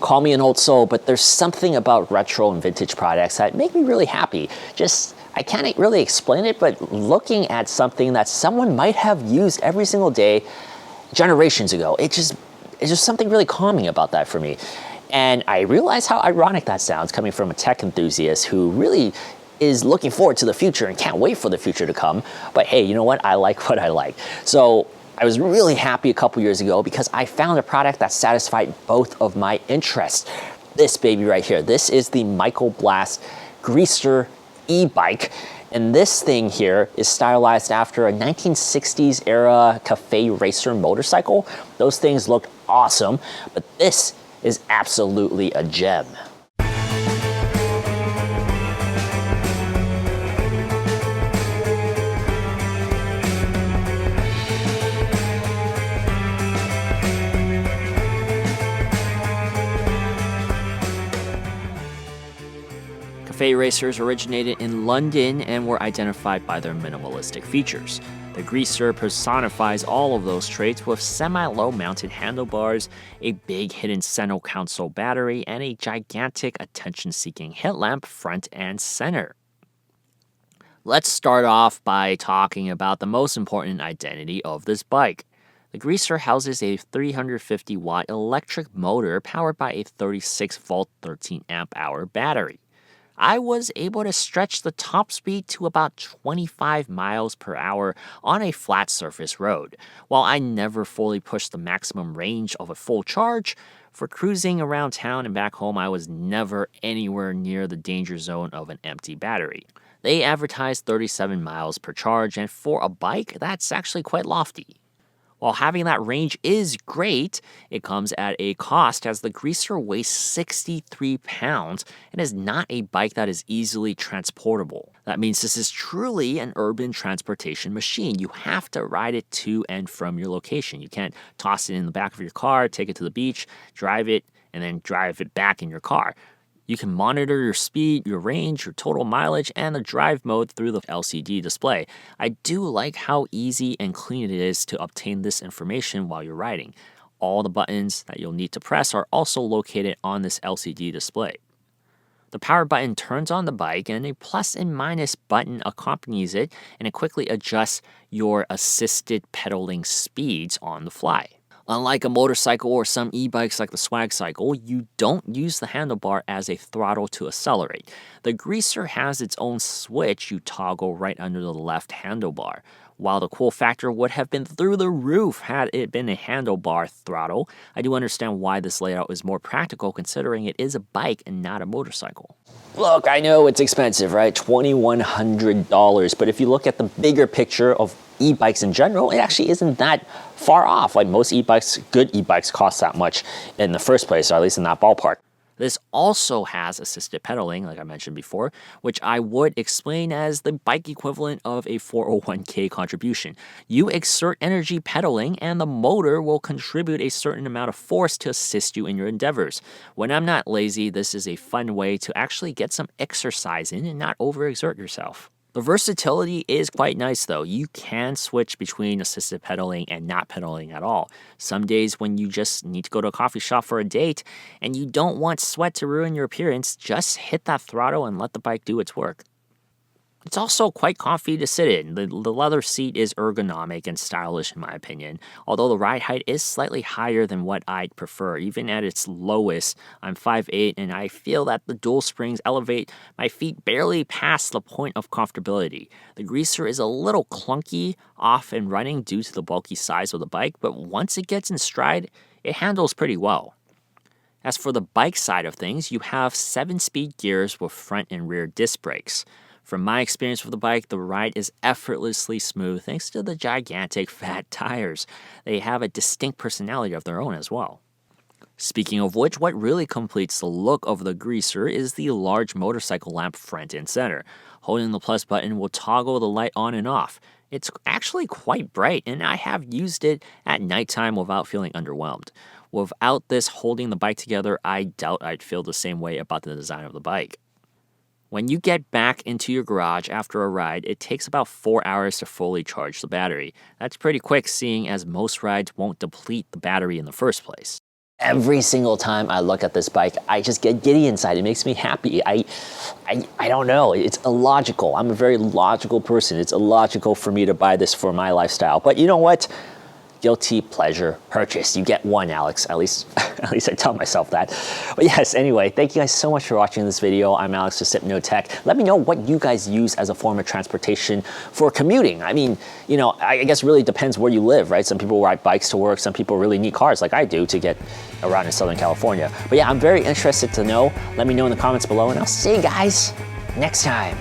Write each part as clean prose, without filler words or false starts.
call me an old soul, but there's something about retro and vintage products that make me really happy. I can't really explain it, but looking at something that someone might have used every single day generations ago, it's just something really calming about that for me. And I realize how ironic that sounds coming from a tech enthusiast who really is looking forward to the future and can't wait for the future to come. But hey, you know what? I like what I like. So I was really happy a couple years ago because I found a product that satisfied both of my interests. This baby right here, this is the Michael Blast Greaser e-bike. And this thing here is stylized after a 1960s era cafe racer motorcycle. Those things look awesome, but this is absolutely a gem. Cafe racers originated in London and were identified by their minimalistic features. The Greaser personifies all of those traits with semi-low mounted handlebars, a big hidden center console battery, and a gigantic attention-seeking headlamp front and center. Let's start off by talking about the most important identity of this bike. The Greaser houses a 350-watt electric motor powered by a 36-volt 13-amp-hour battery. I was able to stretch the top speed to about 25 miles per hour on a flat surface road. While I never fully pushed the maximum range of a full charge, for cruising around town and back home, I was never anywhere near the danger zone of an empty battery. They advertised 37 miles per charge, and for a bike, that's actually quite lofty. While having that range is great, it comes at a cost as the Greaser weighs 63 pounds and is not a bike that is easily transportable. That means this is truly an urban transportation machine. You have to ride it to and from your location. You can't toss it in the back of your car, take it to the beach, drive it, and then drive it back in your car. You can monitor your speed, your range, your total mileage, and the drive mode through the LCD display. I do like how easy and clean it is to obtain this information while you're riding. All the buttons that you'll need to press are also located on this LCD display. The power button turns on the bike, and a plus and minus button accompanies it, and it quickly adjusts your assisted pedaling speeds on the fly. Unlike a motorcycle or some e-bikes like the Swag Cycle, you don't use the handlebar as a throttle to accelerate. The Greaser has its own switch you toggle right under the left handlebar. While the cool factor would have been through the roof had it been a handlebar throttle, I do understand why this layout is more practical considering it is a bike and not a motorcycle. Look, I know it's expensive, right? $2,100, but if you look at the bigger picture of e-bikes in general, it actually isn't that far off. Like most e-bikes, good e-bikes cost that much in the first place, or at least in that ballpark. This also has assisted pedaling, like I mentioned before, which I would explain as the bike equivalent of a 401k contribution. You exert energy pedaling, and the motor will contribute a certain amount of force to assist you in your endeavors. When I'm not lazy, this is a fun way to actually get some exercise in and not overexert yourself. The versatility is quite nice though. You can switch between assisted pedaling and not pedaling at all. Some days when you just need to go to a coffee shop for a date and you don't want sweat to ruin your appearance, just hit that throttle and let the bike do its work. It's also quite comfy to sit in. The leather seat is ergonomic and stylish in my opinion, although the ride height is slightly higher than what I'd prefer. Even at its lowest, I'm 5'8", and I feel that the dual springs elevate my feet barely past the point of comfortability. The Greaser is a little clunky off and running due to the bulky size of the bike, but once it gets in stride, it handles pretty well. As for the bike side of things, you have 7-speed gears with front and rear disc brakes. From my experience with the bike, the ride is effortlessly smooth thanks to the gigantic fat tires. They have a distinct personality of their own as well. Speaking of which, what really completes the look of the Greaser is the large motorcycle lamp front and center. Holding the plus button will toggle the light on and off. It's actually quite bright, and I have used it at nighttime without feeling underwhelmed. Without this holding the bike together, I doubt I'd feel the same way about the design of the bike. When you get back into your garage after a ride, it takes about 4 hours to fully charge the battery. That's pretty quick seeing as most rides won't deplete the battery in the first place. Every single time I look at this bike, I just get giddy inside. It makes me happy. I don't know. It's illogical. I'm a very logical person. It's illogical for me to buy this for my lifestyle. But you know what? Guilty pleasure purchase. You get one, Alex. At least I tell myself that. But yes, anyway, thank you guys so much for watching this video. I'm Alex with Tech. Let me know what you guys use as a form of transportation for commuting. I mean, you know, I guess it really depends where you live, right? Some people ride bikes to work. Some people really need cars like I do to get around in Southern California. But yeah, I'm very interested to know. Let me know in the comments below, and I'll see you guys next time.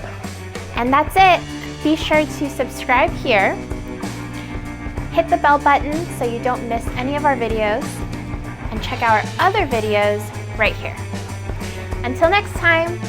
And that's it. Be sure to subscribe here. Hit the bell button so you don't miss any of our videos, and check out our other videos right here. Until next time,